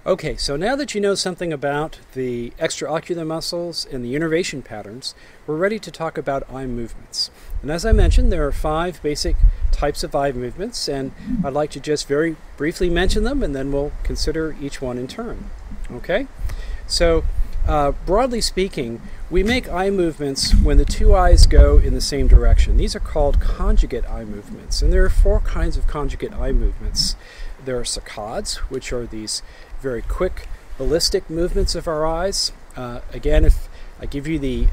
Okay, so now that you know something about the extraocular muscles and the innervation patterns, we're ready to talk about eye movements. And as I mentioned, there are 5 basic types of eye movements, and I'd like to just very briefly mention them, and then we'll consider each one in turn. Okay? So, broadly speaking, we make eye movements when the two eyes go in the same direction. These are called conjugate eye movements, and there are 4 kinds of conjugate eye movements. There are saccades, which are these very quick ballistic movements of our eyes. Again, if I give you the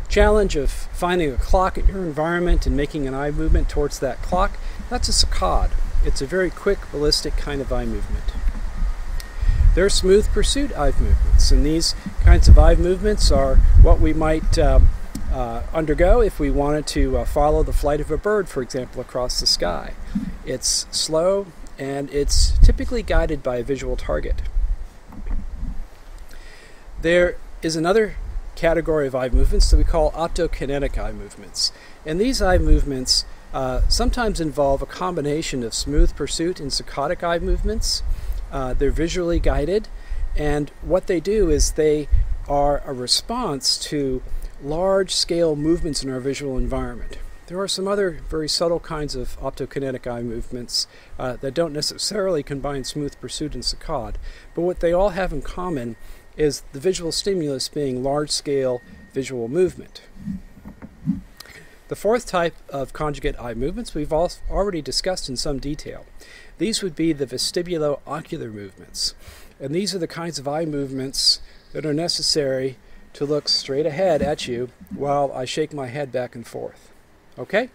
challenge of finding a clock in your environment and making an eye movement towards that clock, that's a saccade. It's a very quick ballistic kind of eye movement. There are smooth pursuit eye movements, and these kinds of eye movements are what we might undergo if we wanted to follow the flight of a bird, for example, across the sky. It's slow, and it's typically guided by a visual target. There is another category of eye movements that we call optokinetic eye movements. And these eye movements sometimes involve a combination of smooth pursuit and saccadic eye movements. They're visually guided, and what they do is they are a response to large-scale movements in our visual environment. There are some other very subtle kinds of optokinetic eye movements that don't necessarily combine smooth pursuit and saccade, but what they all have in common is the visual stimulus being large-scale visual movement. The 4th type of conjugate eye movements we've already discussed in some detail. These would be the vestibulo-ocular movements, and these are the kinds of eye movements that are necessary to look straight ahead at you while I shake my head back and forth. Okay?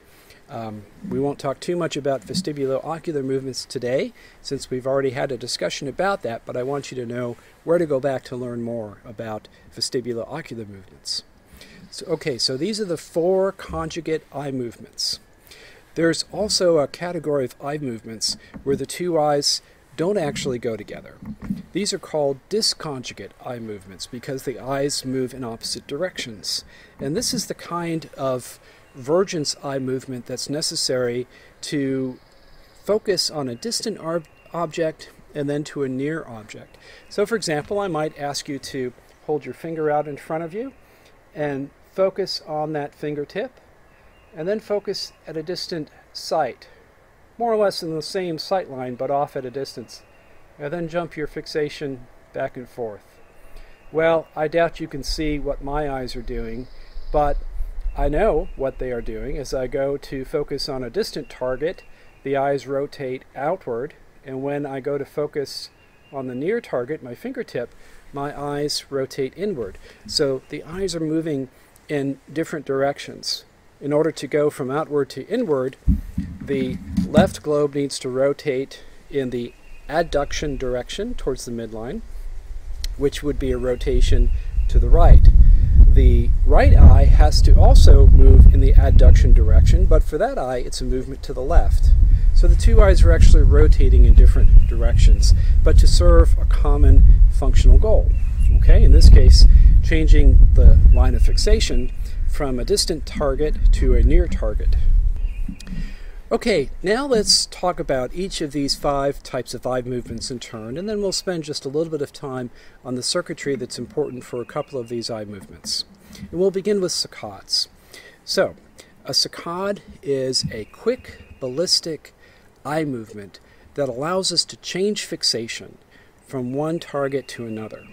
We won't talk too much about vestibulo-ocular movements today, since we've already had a discussion about that, but I want you to know where to go back to learn more about vestibulo-ocular movements. So these are the 4 conjugate eye movements. There's also a category of eye movements where the two eyes don't actually go together. These are called disconjugate eye movements because the eyes move in opposite directions. And this is the kind of vergence eye movement that's necessary to focus on a distant object and then to a near object. So for example, I might ask you to hold your finger out in front of you and focus on that fingertip, and then focus at a distant sight, more or less in the same sight line but off at a distance, and then jump your fixation back and forth. Well, I doubt you can see what my eyes are doing, but I know what they are doing. As I go to focus on a distant target, the eyes rotate outward, and when I go to focus on the near target, my fingertip, my eyes rotate inward. So the eyes are moving in different directions. In order to go from outward to inward, the left globe needs to rotate in the adduction direction towards the midline, which would be a rotation to the right. The right eye has to also move in the adduction direction, but for that eye, it's a movement to the left. So the two eyes are actually rotating in different directions, but to serve a common functional goal. Okay, in this case, changing the line of fixation from a distant target to a near target. Okay, now let's talk about each of these 5 types of eye movements in turn, and then we'll spend just a little bit of time on the circuitry that's important for a couple of these eye movements. And we'll begin with saccades. So, a saccade is a quick, ballistic eye movement that allows us to change fixation from one target to another.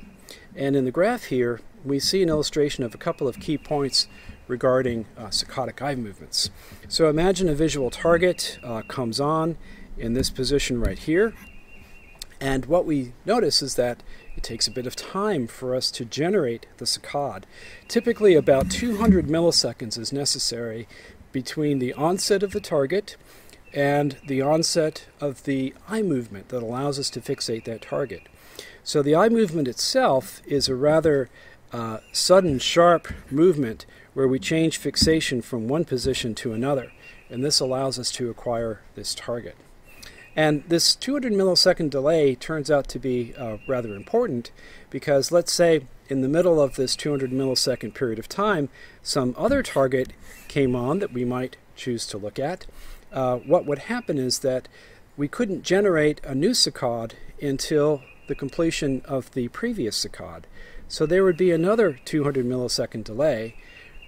And in the graph here, we see an illustration of a couple of key points regarding saccadic eye movements. So imagine a visual target comes on in this position right here, and what we notice is that it takes a bit of time for us to generate the saccade. Typically about 200 milliseconds is necessary between the onset of the target and the onset of the eye movement that allows us to fixate that target. So the eye movement itself is a rather sudden, sharp movement where we change fixation from one position to another, and this allows us to acquire this target. And this 200 millisecond delay turns out to be rather important because let's say in the middle of this 200 millisecond period of time, some other target came on that we might choose to look at. What would happen is that we couldn't generate a new saccade until the completion of the previous saccade. So there would be another 200 millisecond delay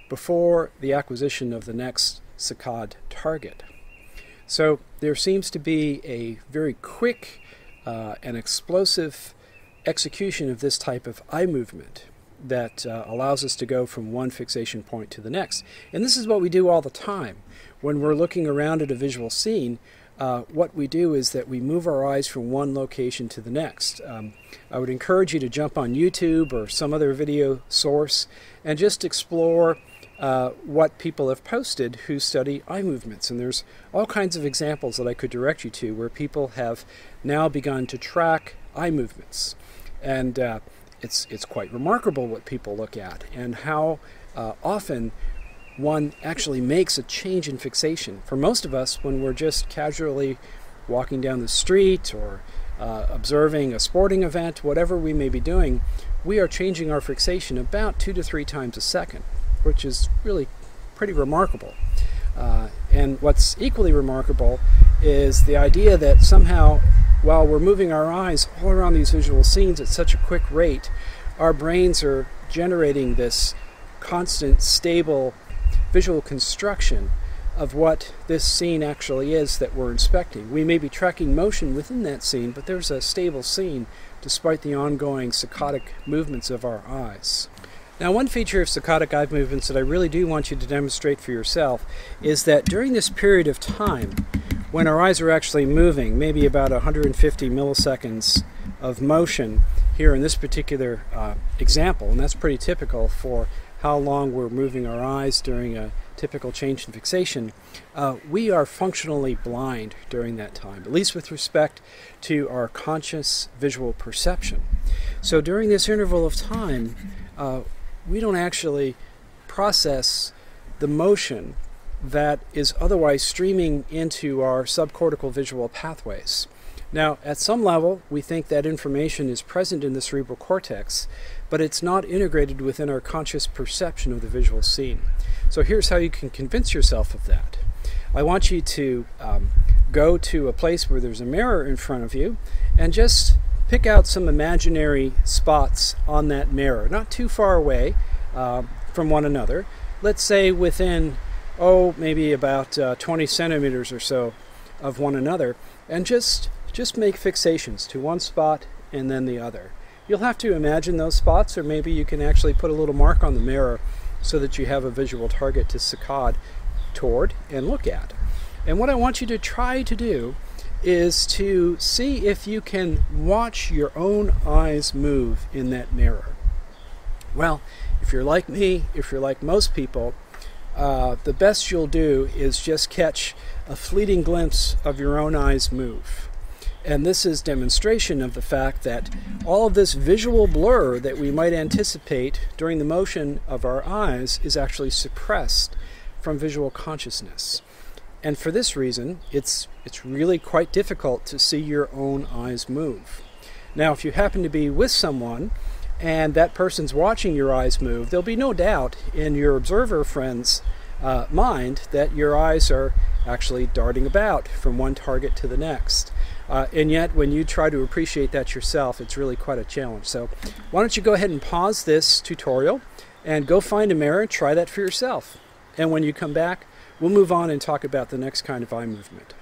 before the acquisition of the next saccade target. So there seems to be a very quick and explosive execution of this type of eye movement that allows us to go from one fixation point to the next. And this is what we do all the time. When we're looking around at a visual scene, what we do is that we move our eyes from one location to the next. I would encourage you to jump on YouTube or some other video source and just explore what people have posted who study eye movements. And there's all kinds of examples that I could direct you to where people have now begun to track eye movements. And it's quite remarkable what people look at and how often one actually makes a change in fixation. For most of us, when we're just casually walking down the street or observing a sporting event, whatever we may be doing, we are changing our fixation about 2 to 3 times a second, which is really pretty remarkable. And what's equally remarkable is the idea that somehow, while we're moving our eyes all around these visual scenes at such a quick rate, our brains are generating this constant, stable visual construction of what this scene actually is that we're inspecting. We may be tracking motion within that scene, but there's a stable scene despite the ongoing saccadic movements of our eyes. Now, one feature of saccadic eye movements that I really do want you to demonstrate for yourself is that during this period of time, when our eyes are actually moving, maybe about 150 milliseconds of motion here in this particular example, and that's pretty typical for how long we're moving our eyes during a typical change in fixation, we are functionally blind during that time, at least with respect to our conscious visual perception. So during this interval of time, we don't actually process the motion that is otherwise streaming into our subcortical visual pathways. Now, at some level, we think that information is present in the cerebral cortex, but it's not integrated within our conscious perception of the visual scene. So here's how you can convince yourself of that. I want you to go to a place where there's a mirror in front of you and just pick out some imaginary spots on that mirror, not too far away from one another. Let's say within, maybe about 20 centimeters or so of one another, and just make fixations to one spot and then the other. You'll have to imagine those spots, or maybe you can actually put a little mark on the mirror so that you have a visual target to saccade toward and look at. And what I want you to try to do is to see if you can watch your own eyes move in that mirror. Well, if you're like me, if you're like most people, the best you'll do is just catch a fleeting glimpse of your own eyes move. And this is demonstration of the fact that all of this visual blur that we might anticipate during the motion of our eyes is actually suppressed from visual consciousness. And for this reason, it's really quite difficult to see your own eyes move. Now, if you happen to be with someone and that person's watching your eyes move, there'll be no doubt in your observer friend's mind that your eyes are actually darting about from one target to the next. And yet, when you try to appreciate that yourself, it's really quite a challenge. So why don't you go ahead and pause this tutorial and go find a mirror and try that for yourself. And when you come back, we'll move on and talk about the next kind of eye movement.